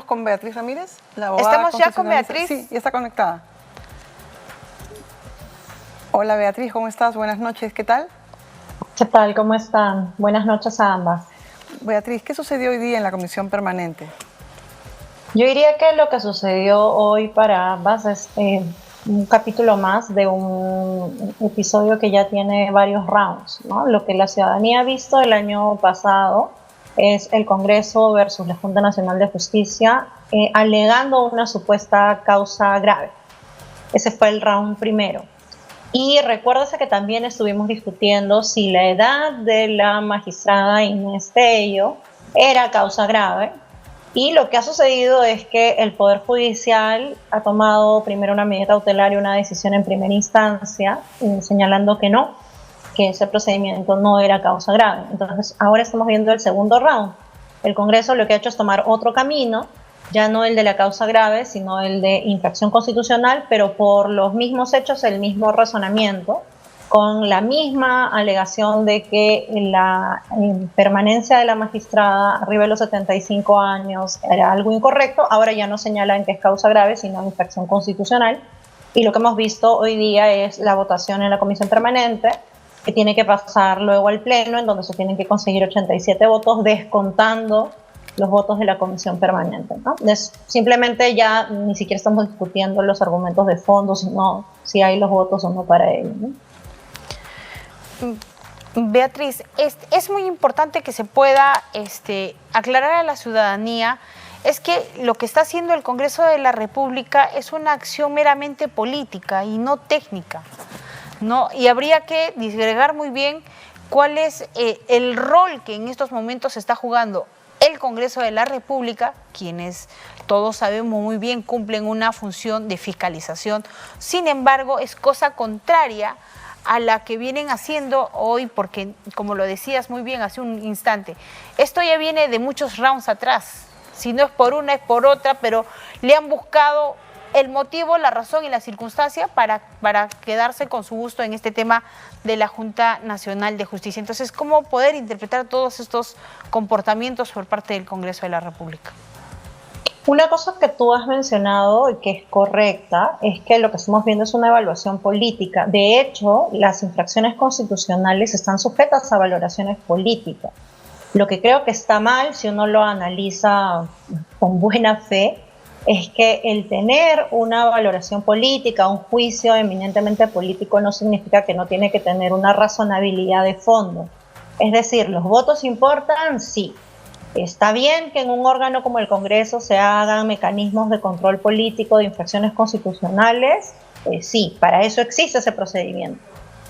con Beatriz Ramírez, la abogada ¿Estamos ya con constitucionalista. Beatriz? Sí, ya está conectada. Hola Beatriz, ¿cómo estás? Buenas noches, ¿qué tal? ¿Qué tal? ¿Cómo están? Buenas noches a ambas. Beatriz, ¿qué sucedió hoy día en la comisión permanente? Yo diría que lo que sucedió hoy para ambas es un capítulo más de un episodio que ya tiene varios rounds, ¿no? Lo que la ciudadanía ha visto el año pasado es el Congreso versus la Junta Nacional de Justicia alegando una supuesta causa grave. Ese fue el round primero. Y recuérdese que también estuvimos discutiendo si la edad de la magistrada Inés Tello era causa grave. Y lo que ha sucedido es que el Poder Judicial ha tomado primero una medida cautelar y una decisión en primera instancia, señalando que no, que ese procedimiento no era causa grave. Entonces, ahora estamos viendo el segundo round. El Congreso lo que ha hecho es tomar otro camino, ya no el de la causa grave, sino el de infracción constitucional, pero por los mismos hechos, el mismo razonamiento, con la misma alegación de que la permanencia de la magistrada arriba de los 75 años era algo incorrecto. Ahora ya no señalan que es causa grave, sino infracción constitucional. Y lo que hemos visto hoy día es la votación en la comisión permanente, que tiene que pasar luego al pleno, en donde se tienen que conseguir 87 votos, descontando los votos de la comisión permanente, ¿no? Simplemente ya ni siquiera estamos discutiendo los argumentos de fondo, sino si hay los votos o no para ello, ¿no? Beatriz, es muy importante que se pueda aclarar a la ciudadanía, es que lo que está haciendo el Congreso de la República es una acción meramente política y no técnica, ¿no? Y habría que disgregar muy bien cuál es el rol que en estos momentos está jugando el Congreso de la República, quienes todos sabemos muy bien cumplen una función de fiscalización. Sin embargo, es cosa contraria a la que vienen haciendo hoy, porque como lo decías muy bien hace un instante, esto ya viene de muchos rounds atrás, si no es por una es por otra, pero le han buscado el motivo, la razón y la circunstancia para quedarse con su gusto en este tema de la Junta Nacional de Justicia. Entonces, ¿cómo poder interpretar todos estos comportamientos por parte del Congreso de la República? Una cosa que tú has mencionado y que es correcta es que lo que estamos viendo es una evaluación política. De hecho, las infracciones constitucionales están sujetas a valoraciones políticas. Lo que creo que está mal, si uno lo analiza con buena fe, es que el tener una valoración política, un juicio eminentemente político, no significa que no tiene que tener una razonabilidad de fondo. Es decir, ¿los votos importan? Sí. ¿Está bien que en un órgano como el Congreso se hagan mecanismos de control político de infracciones constitucionales? Sí, para eso existe ese procedimiento.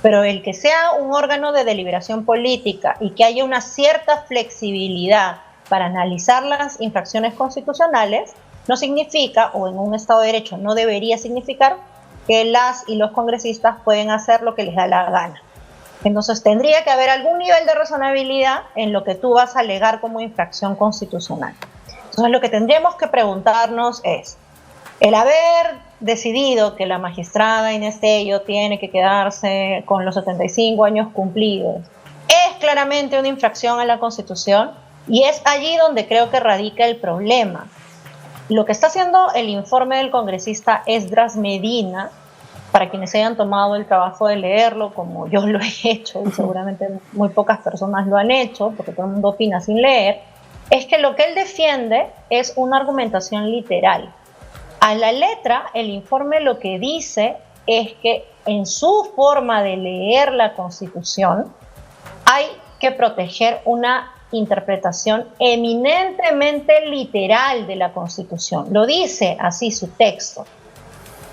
Pero el que sea un órgano de deliberación política y que haya una cierta flexibilidad para analizar las infracciones constitucionales, no significa, o en un Estado de Derecho no debería significar, que las y los congresistas pueden hacer lo que les da la gana. Entonces tendría que haber algún nivel de razonabilidad en lo que tú vas a alegar como infracción constitucional. Entonces lo que tendríamos que preguntarnos es, el haber decidido que la magistrada Inés Tello tiene que quedarse con los 75 años cumplidos, es claramente una infracción a la Constitución, y es allí donde creo que radica el problema. Lo que está haciendo el informe del congresista Esdras Medina, para quienes hayan tomado el trabajo de leerlo, como yo lo he hecho, y seguramente muy pocas personas lo han hecho, porque todo el mundo opina sin leer, es que lo que él defiende es una argumentación literal. A la letra, el informe lo que dice es que en su forma de leer la Constitución hay que proteger una interpretación eminentemente literal de la Constitución. Lo dice así su texto.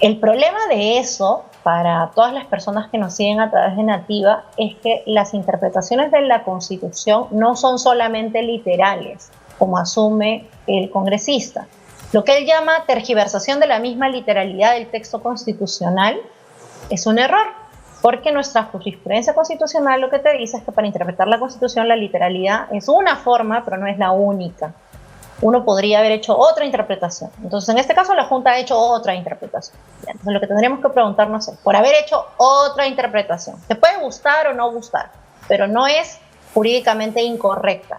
El problema de eso, para todas las personas que nos siguen a través de Nativa, es que las interpretaciones de la Constitución no son solamente literales, como asume el congresista. Lo que él llama tergiversación de la misma literalidad del texto constitucional es un error, porque nuestra jurisprudencia constitucional lo que te dice es que para interpretar la Constitución la literalidad es una forma, pero no es la única. Uno podría haber hecho otra interpretación. Entonces, en este caso, la Junta ha hecho otra interpretación. Entonces, lo que tendríamos que preguntarnos es, por haber hecho otra interpretación, te puede gustar o no gustar, pero no es jurídicamente incorrecta.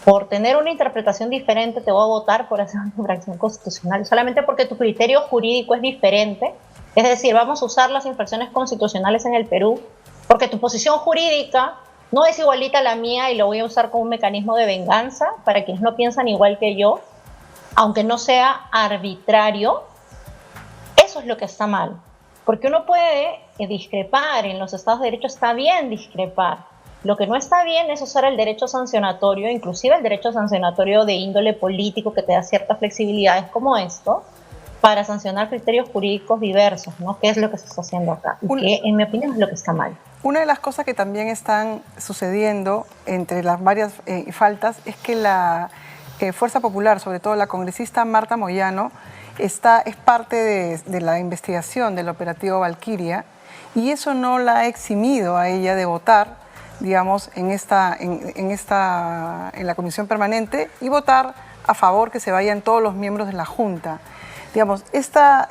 por tener una interpretación diferente te voy a votar por hacer una infracción constitucional, solamente porque tu criterio jurídico es diferente. Es decir, vamos a usar las infracciones constitucionales en el Perú porque tu posición jurídica no es igualita a la mía y lo voy a usar como un mecanismo de venganza para quienes no piensan igual que yo, aunque no sea arbitrario. Eso es lo que está mal, porque uno puede discrepar, en los estados de derecho está bien discrepar. Lo que no está bien es usar el derecho sancionatorio, inclusive el derecho sancionatorio de índole político que te da ciertas flexibilidades como esto, para sancionar criterios jurídicos diversos, ¿no? ¿Qué es lo que se está haciendo acá? Y que, en mi opinión, es lo que está mal. Una de las cosas que también están sucediendo entre las varias faltas es que la Fuerza Popular, sobre todo la congresista Marta Moyano, es parte de la investigación del operativo Valquiria, y eso no la ha eximido a ella de votar, digamos, en la comisión permanente y votar a favor que se vayan todos los miembros de la Junta. Digamos, esta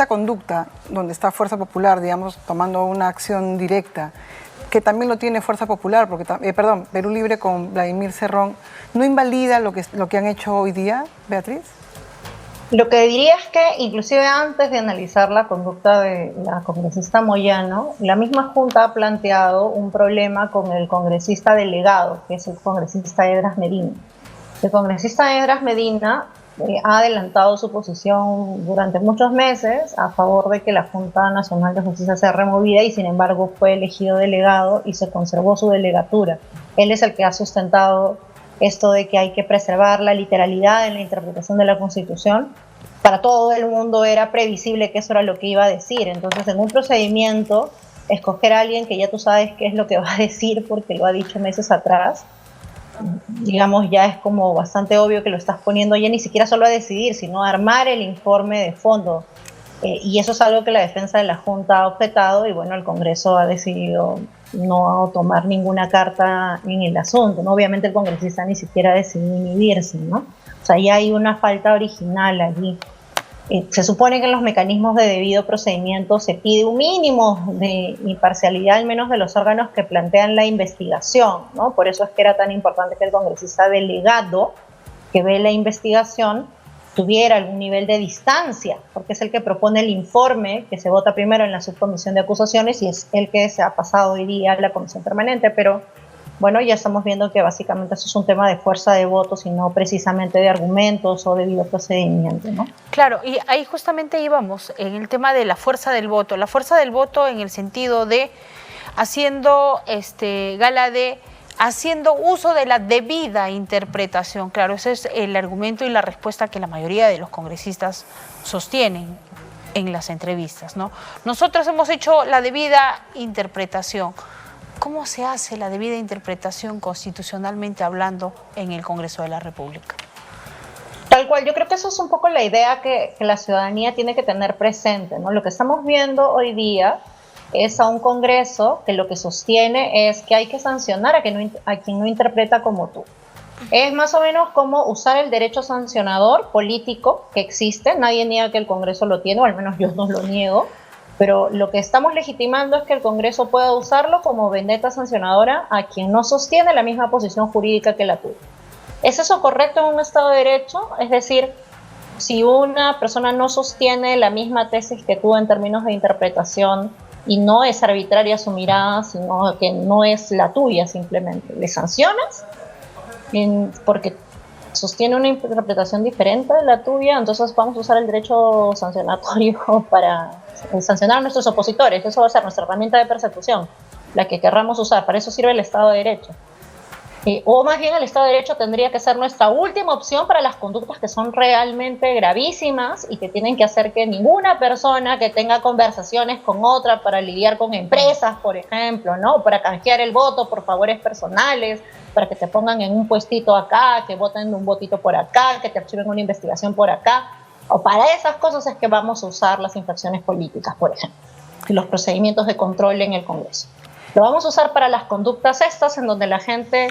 conducta donde está Fuerza Popular, digamos, tomando una acción directa, que también lo tiene Fuerza Popular, porque Perú Libre con Vladimir Cerrón, ¿no invalida lo que han hecho hoy día, Beatriz? Lo que diría es que inclusive antes de analizar la conducta de la congresista Moyano, la misma Junta ha planteado un problema con el congresista delegado, que es el congresista Edras Medina. El congresista Edras Medina ha adelantado su posición durante muchos meses a favor de que la Junta Nacional de Justicia sea removida y sin embargo fue elegido delegado y se conservó su delegatura. Él es el que ha sustentado esto de que hay que preservar la literalidad en la interpretación de la Constitución. Para todo el mundo era previsible que eso era lo que iba a decir. Entonces, en un procedimiento, escoger a alguien que ya tú sabes qué es lo que va a decir porque lo ha dicho meses atrás, digamos, ya es como bastante obvio que lo estás poniendo ya ni siquiera solo a decidir, sino a armar el informe de fondo. Y eso es algo que la defensa de la Junta ha objetado y bueno, el Congreso ha decidido no tomar ninguna carta en el asunto, ¿no? Obviamente el congresista ni siquiera decidió inhibirse, ¿no? O sea, ya hay una falta original allí. Se supone que en los mecanismos de debido procedimiento se pide un mínimo de imparcialidad, al menos de los órganos que plantean la investigación, ¿no? Por eso es que era tan importante que el congresista delegado que ve la investigación tuviera algún nivel de distancia, porque es el que propone el informe que se vota primero en la subcomisión de acusaciones y es el que se ha pasado hoy día a la comisión permanente, pero bueno, ya estamos viendo que básicamente eso es un tema de fuerza de votos y no precisamente de argumentos o debido procedimiento, ¿no? Claro, y ahí justamente íbamos en el tema de la fuerza del voto en el sentido de haciendo gala de haciendo uso de la debida interpretación. Claro, ese es el argumento y la respuesta que la mayoría de los congresistas sostienen en las entrevistas, ¿no? Nosotros hemos hecho la debida interpretación. ¿Cómo se hace la debida interpretación constitucionalmente hablando en el Congreso de la República? Tal cual, yo creo que eso es un poco la idea que la ciudadanía tiene que tener presente, ¿no? Lo que estamos viendo hoy día es a un Congreso que lo que sostiene es que hay que sancionar a quien no interpreta como tú. Es más o menos como usar el derecho sancionador político que existe. Nadie niega que el Congreso lo tiene, o al menos yo no lo niego, pero lo que estamos legitimando es que el Congreso pueda usarlo como vendetta sancionadora a quien no sostiene la misma posición jurídica que la tuya. ¿Es eso correcto en un Estado de Derecho? Es decir, si una persona no sostiene la misma tesis que tú en términos de interpretación y no es arbitraria su mirada, sino que no es la tuya simplemente, ¿le sancionas? Porque sostiene una interpretación diferente de la tuya, entonces vamos a usar el derecho sancionatorio para sancionar a nuestros opositores. Eso va a ser nuestra herramienta de persecución, la que querramos usar. Para eso sirve el Estado de Derecho. O más bien el Estado de Derecho tendría que ser nuestra última opción para las conductas que son realmente gravísimas y que tienen que hacer que ninguna persona que tenga conversaciones con otra para lidiar con empresas, por ejemplo, ¿no? Para canjear el voto por favores personales, para que te pongan en un puestito acá, que voten un votito por acá, que te archiven una investigación por acá, o para esas cosas es que vamos a usar las infracciones políticas, por ejemplo, y los procedimientos de control en el Congreso. Lo vamos a usar para las conductas estas, en donde la gente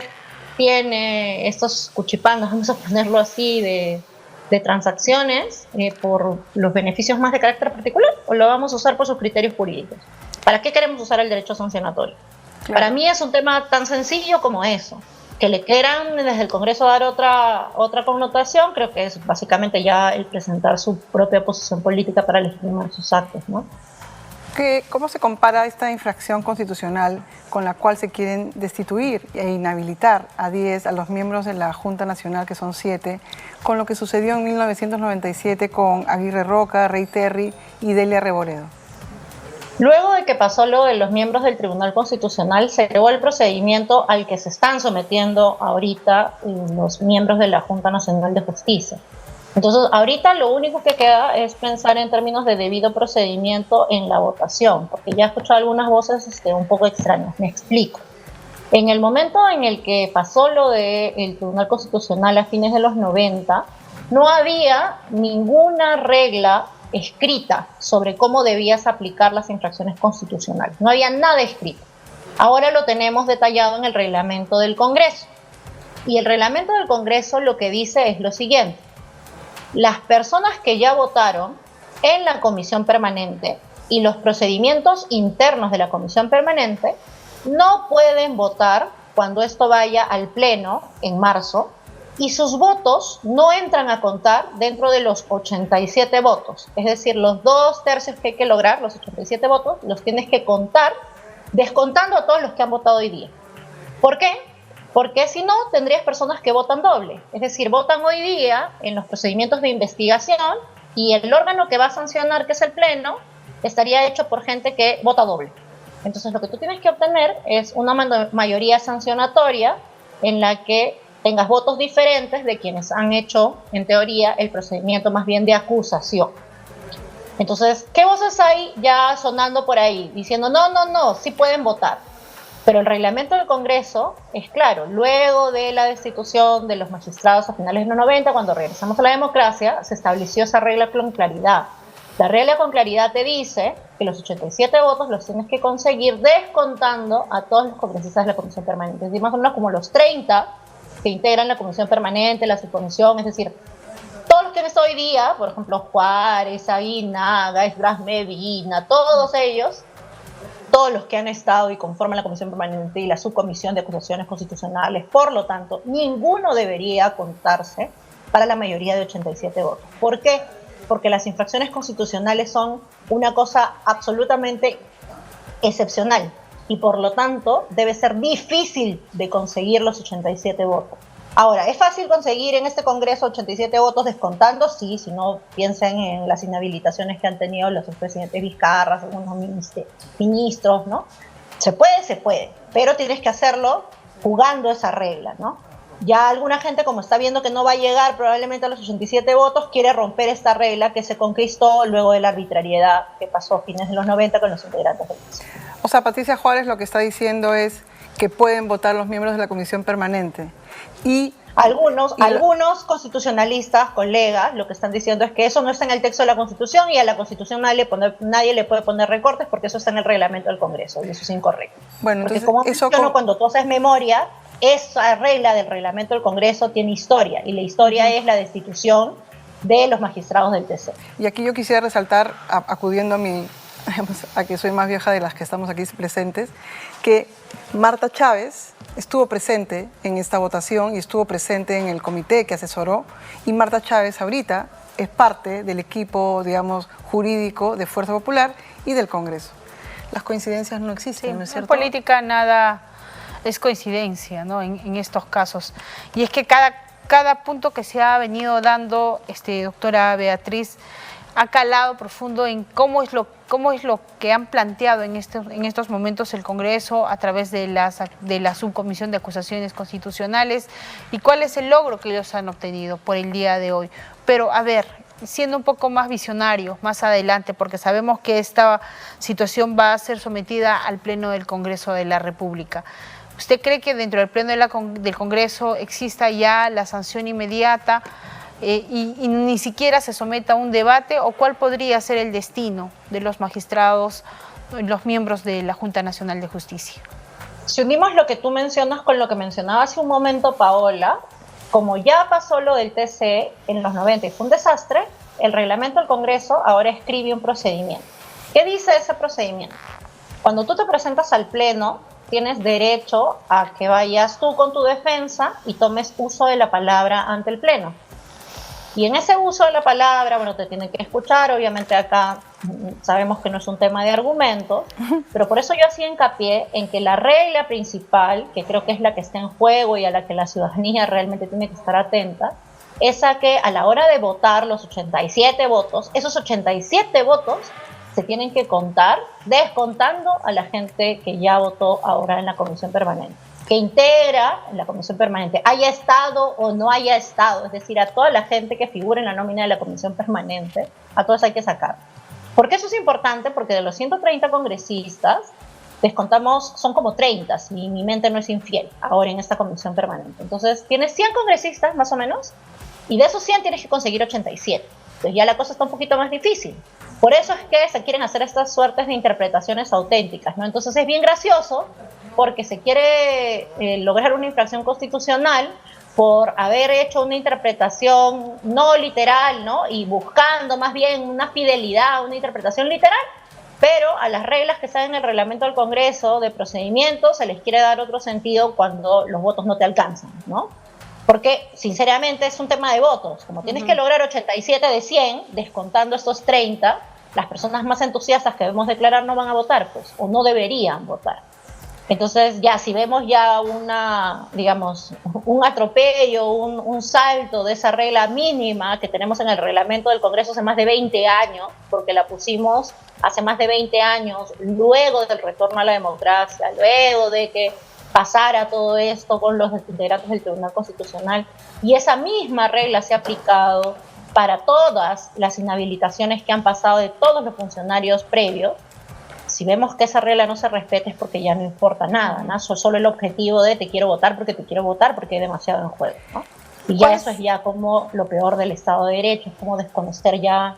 tiene estos cuchipangas, vamos a ponerlo así, de transacciones por los beneficios más de carácter particular, o lo vamos a usar por sus criterios jurídicos. ¿Para qué queremos usar el derecho sancionatorio? Claro. Para mí es un tema tan sencillo como eso. Que le quieran desde el Congreso dar otra connotación, creo que es básicamente ya el presentar su propia posición política para legitimar sus actos, ¿no? ¿Cómo se compara esta infracción constitucional con la cual se quieren destituir e inhabilitar a los miembros de la Junta Nacional, que son 7, con lo que sucedió en 1997 con Aguirre Roca, Rey Terry y Delia Reboredo? Luego de que pasó lo de los miembros del Tribunal Constitucional, se creó el procedimiento al que se están sometiendo ahorita los miembros de la Junta Nacional de Justicia. Entonces, ahorita lo único que queda es pensar en términos de debido procedimiento en la votación, porque ya he escuchado algunas voces un poco extrañas. Me explico. En el momento en el que pasó lo del Tribunal Constitucional a fines de los 90, no había ninguna regla escrita sobre cómo debías aplicar las infracciones constitucionales. No había nada escrito. Ahora lo tenemos detallado en el reglamento del Congreso. Y el reglamento del Congreso lo que dice es lo siguiente. Las personas que ya votaron en la comisión permanente y los procedimientos internos de la comisión permanente no pueden votar cuando esto vaya al pleno en marzo, y sus votos no entran a contar dentro de los 87 votos. Es decir, los 2/3 que hay que lograr, los 87 votos, los tienes que contar descontando a todos los que han votado hoy día. ¿Por qué? Porque si no, tendrías personas que votan doble. Es decir, votan hoy día en los procedimientos de investigación y el órgano que va a sancionar, que es el pleno, estaría hecho por gente que vota doble. Entonces, lo que tú tienes que obtener es una mayoría sancionatoria en la que tengas votos diferentes de quienes han hecho, en teoría, el procedimiento más bien de acusación. Entonces, ¿qué voces hay ya sonando por ahí? Diciendo, no, sí pueden votar. Pero el reglamento del Congreso es claro. Luego de la destitución de los magistrados a finales de los 90, cuando regresamos a la democracia, se estableció esa regla con claridad. La regla con claridad te dice que los 87 votos los tienes que conseguir descontando a todos los congresistas de la Comisión Permanente. Es decir, más o menos como los 30 que integran la Comisión Permanente, la Subcomisión, es decir, todos los que han estado hoy día, por ejemplo, Juárez, Aguinaga, Esdras Medina, todos ellos, todos los que han estado y conforman la Comisión Permanente y la Subcomisión de Acusaciones Constitucionales, por lo tanto, ninguno debería contarse para la mayoría de 87 votos. ¿Por qué? Porque las infracciones constitucionales son una cosa absolutamente excepcional y por lo tanto debe ser difícil de conseguir los 87 votos. Ahora, ¿es fácil conseguir en este Congreso 87 votos descontando? Sí, si no piensen en las inhabilitaciones que han tenido los expresidentes Vizcarra, algunos ministros, ¿no? Se puede, pero tienes que hacerlo jugando esa regla, ¿no? Ya alguna gente, como está viendo que no va a llegar probablemente a los 87 votos, quiere romper esta regla que se conquistó luego de la arbitrariedad que pasó a fines de los 90 con los integrantes del PSOE. O sea, Patricia Juárez lo que está diciendo es que pueden votar los miembros de la Comisión Permanente. Y algunos constitucionalistas, colegas, lo que están diciendo es que eso no está en el texto de la Constitución y a la Constitución nadie le puede poner recortes porque eso está en el reglamento del Congreso y eso es incorrecto. Bueno, porque entonces, cuando tú haces memoria, esa regla del reglamento del Congreso tiene historia y la historia es la destitución de los magistrados del TC. Y aquí yo quisiera resaltar, acudiendo a que soy más vieja de las que estamos aquí presentes, que Marta Chávez estuvo presente en esta votación y estuvo presente en el comité que asesoró, y Marta Chávez ahorita es parte del equipo, digamos, jurídico de Fuerza Popular y del Congreso. Las coincidencias no existen, sí, ¿no es cierto? En política nada es coincidencia, ¿no? En estos casos. Y es que cada punto que se ha venido dando, doctora Beatriz, ha calado profundo en cómo es lo que han planteado en estos momentos el Congreso a través de la Subcomisión de Acusaciones Constitucionales y cuál es el logro que ellos han obtenido por el día de hoy. Pero, a ver, siendo un poco más visionarios más adelante, porque sabemos que esta situación va a ser sometida al Pleno del Congreso de la República. ¿Usted cree que dentro del Pleno del Congreso exista ya la sanción inmediata y ni siquiera se someta a un debate? ¿O cuál podría ser el destino de los magistrados, los miembros de la Junta Nacional de Justicia? Si unimos lo que tú mencionas con lo que mencionaba hace un momento Paola, como ya pasó lo del TC en los 90 y fue un desastre, el reglamento del Congreso ahora escribe un procedimiento. ¿Qué dice ese procedimiento? Cuando tú te presentas al Pleno, tienes derecho a que vayas tú con tu defensa y tomes uso de la palabra ante el Pleno. Y en ese uso de la palabra, bueno, te tienen que escuchar, obviamente acá sabemos que no es un tema de argumentos, pero por eso yo hacía hincapié en que la regla principal, que creo que es la que está en juego y a la que la ciudadanía realmente tiene que estar atenta, es a que a la hora de votar los 87 votos, esos 87 votos se tienen que contar descontando a la gente que ya votó ahora en la comisión permanente, que integra en la comisión permanente, haya estado o no haya estado, es decir, a toda la gente que figura en la nómina de la comisión permanente, a todos hay que sacar. ¿Por qué eso es importante? Porque de los 130 congresistas, descontamos, son como 30, si mi mente no es infiel, ahora en esta comisión permanente. Entonces, tienes 100 congresistas más o menos, y de esos 100 tienes que conseguir 87. Entonces ya la cosa está un poquito más difícil. Por eso es que se quieren hacer estas suertes de interpretaciones auténticas, ¿no? Entonces es bien gracioso porque se quiere lograr una infracción constitucional por haber hecho una interpretación no literal, ¿no? Y buscando más bien una fidelidad, una interpretación literal, pero a las reglas que están en el reglamento del Congreso de procedimiento se les quiere dar otro sentido cuando los votos no te alcanzan, ¿no? Porque, sinceramente, es un tema de votos. Como tienes que lograr 87 de 100, descontando estos 30, las personas más entusiastas que debemos declarar no van a votar, pues, o no deberían votar. Entonces, ya, si vemos ya un atropello, un salto de esa regla mínima que tenemos en el reglamento del Congreso hace más de 20 años, porque la pusimos hace más de 20 años, luego del retorno a la democracia, luego de que pasara todo esto con los integrantes del Tribunal Constitucional, y esa misma regla se ha aplicado para todas las inhabilitaciones que han pasado de todos los funcionarios previos. Si vemos que esa regla no se respeta es porque ya no importa nada, ¿no? Solo el objetivo de te quiero votar porque hay demasiado en juego, ¿no? Y ya eso es ya como lo peor del Estado de Derecho, es como desconocer ya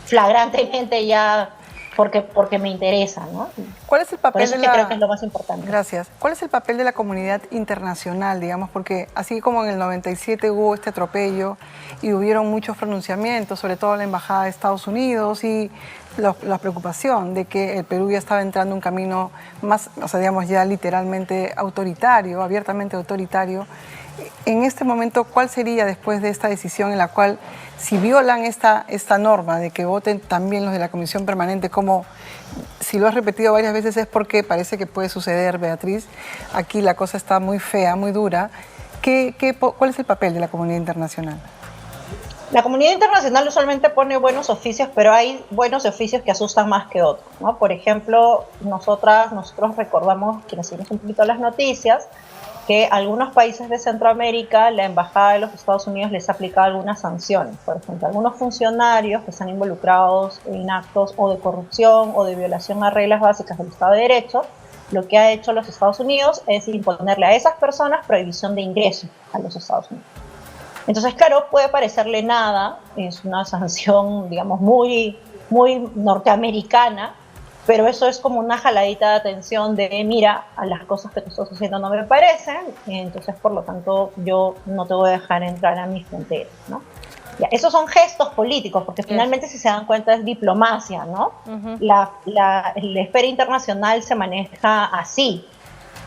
flagrantemente ya porque me interesa, ¿no? ¿Cuál es el papel Por eso es que creo que es lo más importante. Gracias. ¿Cuál es el papel de la comunidad internacional, digamos? Porque así como en el 97 hubo este atropello y hubieron muchos pronunciamientos, sobre todo la Embajada de Estados Unidos y la preocupación de que el Perú ya estaba entrando un camino más, o sea, digamos, ya literalmente autoritario, abiertamente autoritario. En este momento, ¿cuál sería después de esta decisión en la cual, si violan esta norma de que voten también los de la Comisión Permanente, como si lo has repetido varias veces es porque parece que puede suceder, Beatriz, aquí la cosa está muy fea, muy dura, ¿cuál es el papel de la comunidad internacional? La comunidad internacional usualmente pone buenos oficios, pero hay buenos oficios que asustan más que otros, ¿no? Por ejemplo, nosotros recordamos, quienes seguimos un poquito las noticias, que algunos países de Centroamérica, la Embajada de los Estados Unidos les ha aplicado algunas sanciones. Por ejemplo, algunos funcionarios que están involucrados en actos o de corrupción o de violación a reglas básicas del Estado de Derecho, lo que ha hecho los Estados Unidos es imponerle a esas personas prohibición de ingreso a los Estados Unidos. Entonces, claro, puede parecerle nada, es una sanción, digamos, muy, muy norteamericana, pero eso es como una jaladita de atención de, mira, a las cosas que tú estás haciendo no me parecen, entonces, por lo tanto, yo no te voy a dejar entrar a mis fronteras, ¿no? Ya, esos son gestos políticos, porque finalmente, si se dan cuenta, es diplomacia, ¿no? La esfera internacional se maneja así.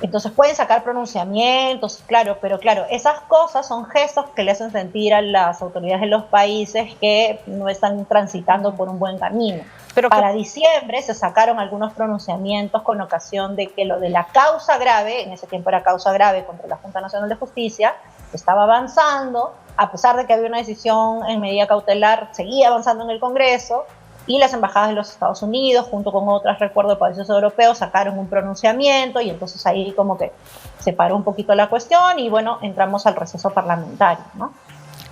Entonces pueden sacar pronunciamientos, claro, pero claro, esas cosas son gestos que le hacen sentir a las autoridades de los países que no están transitando por un buen camino. Pero para diciembre se sacaron algunos pronunciamientos con ocasión de que lo de la causa grave, en ese tiempo era causa grave contra la Junta Nacional de Justicia, estaba avanzando, a pesar de que había una decisión en medida cautelar, seguía avanzando en el Congreso, y las embajadas de los Estados Unidos, junto con otras, recuerdo, países europeos, sacaron un pronunciamiento, y entonces ahí como que se paró un poquito la cuestión, y bueno, entramos al receso parlamentario, ¿no?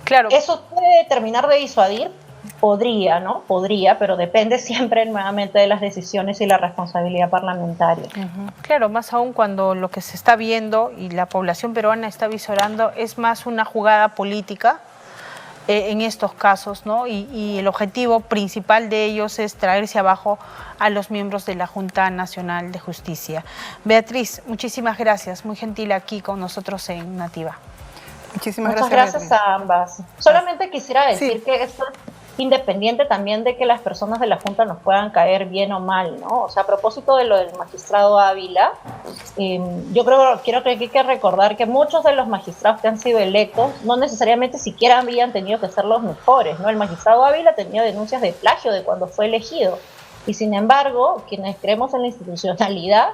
Claro. ¿Eso puede terminar de disuadir? Podría, ¿no? Podría, pero depende siempre nuevamente de las decisiones y la responsabilidad parlamentaria. Claro, más aún cuando lo que se está viendo y la población peruana está visorando es más una jugada política en estos casos, ¿no? Y el objetivo principal de ellos es traerse abajo a los miembros de la Junta Nacional de Justicia. Beatriz, muchísimas gracias, muy gentil aquí con nosotros en Nativa. Muchísimas Muchas gracias. Muchas gracias a ambas. Solamente quisiera decir que independiente también de que las personas de la Junta nos puedan caer bien o mal, ¿no? O sea, a propósito de lo del magistrado Ávila, yo quiero que hay que recordar que muchos de los magistrados que han sido electos no necesariamente siquiera habían tenido que ser los mejores, ¿no? El magistrado Ávila tenía denuncias de plagio de cuando fue elegido, y sin embargo, quienes creemos en la institucionalidad,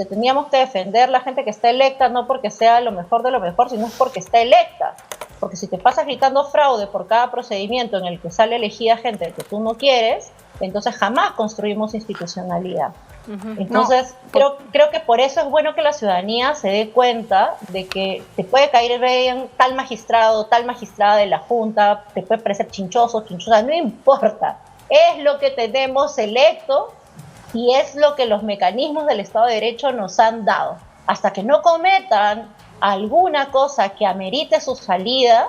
teníamos que defender la gente que está electa, no porque sea lo mejor de lo mejor, sino porque está electa. Porque si te pasas gritando fraude por cada procedimiento en el que sale elegida gente que tú no quieres, entonces jamás construimos institucionalidad. Entonces, creo que por eso es bueno que la ciudadanía se dé cuenta de que te puede caer bien tal magistrado, tal magistrada de la Junta, te puede parecer chinchoso, chinchosa, no importa. Es lo que tenemos electo y es lo que los mecanismos del Estado de Derecho nos han dado. Hasta que no cometan alguna cosa que amerite su salida,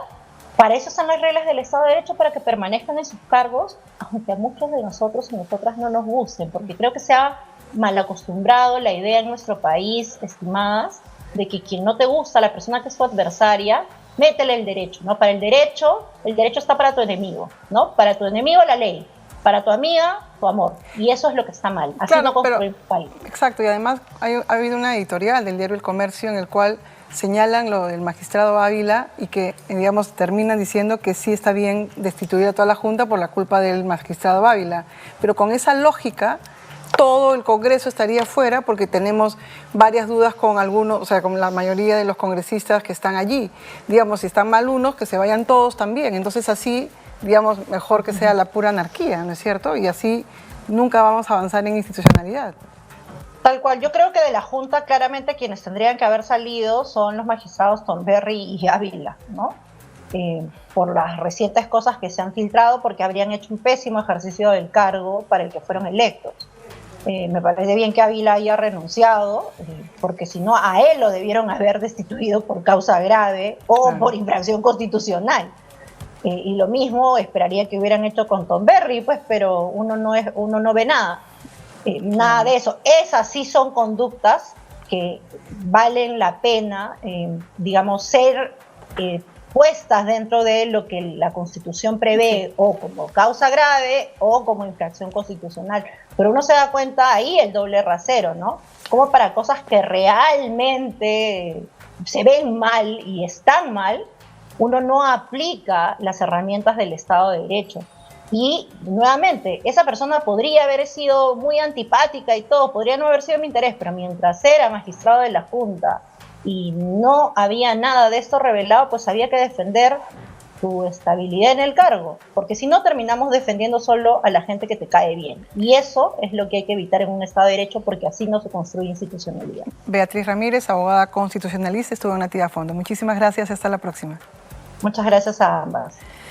para eso están las reglas del Estado de Derecho, para que permanezcan en sus cargos, aunque a muchos de nosotros y nosotras no nos gusten, porque creo que se ha mal acostumbrado la idea en nuestro país, estimadas, de que quien no te gusta, la persona que es tu adversaria, métele el derecho, ¿no? Para el derecho está para tu enemigo, ¿no? Para tu enemigo la ley, para tu amiga, tu amor. Y eso es lo que está mal. Así claro, no construimos país. Exacto, y además ha habido una editorial del diario El Comercio en el cual señalan lo del magistrado Ávila y que, digamos, terminan diciendo que sí está bien destituir a toda la Junta por la culpa del magistrado Ávila. Pero con esa lógica, todo el Congreso estaría fuera porque tenemos varias dudas con algunos, o sea, con la mayoría de los congresistas que están allí. Digamos, si están mal unos, que se vayan todos también. Entonces así, digamos, mejor que sea la pura anarquía, ¿no es cierto? Y así nunca vamos a avanzar en institucionalidad. Tal cual, yo creo que de la Junta claramente quienes tendrían que haber salido son los magistrados Tomberry y Ávila, ¿no? Por las recientes cosas que se han filtrado, porque habrían hecho un pésimo ejercicio del cargo para el que fueron electos. Me parece bien que Ávila haya renunciado, porque si no, a él lo debieron haber destituido por causa grave o por infracción constitucional. Y lo mismo esperaría que hubieran hecho con Tomberry, pues, pero uno no ve nada. Nada de eso. Esas sí son conductas que valen la pena, digamos, ser puestas dentro de lo que la Constitución prevé, o como causa grave o como infracción constitucional. Pero uno se da cuenta ahí el doble rasero, ¿no? Como para cosas que realmente se ven mal y están mal, uno no aplica las herramientas del Estado de Derecho. Y nuevamente, esa persona podría haber sido muy antipática y todo, podría no haber sido mi interés, pero mientras era magistrado de la Junta y no había nada de esto revelado, pues había que defender su estabilidad en el cargo, porque si no terminamos defendiendo solo a la gente que te cae bien. Y eso es lo que hay que evitar en un Estado de Derecho, porque así no se construye institucionalidad. Beatriz Ramírez, abogada constitucionalista, estuvo en Nativa Fondo. Muchísimas gracias, hasta la próxima. Muchas gracias a ambas.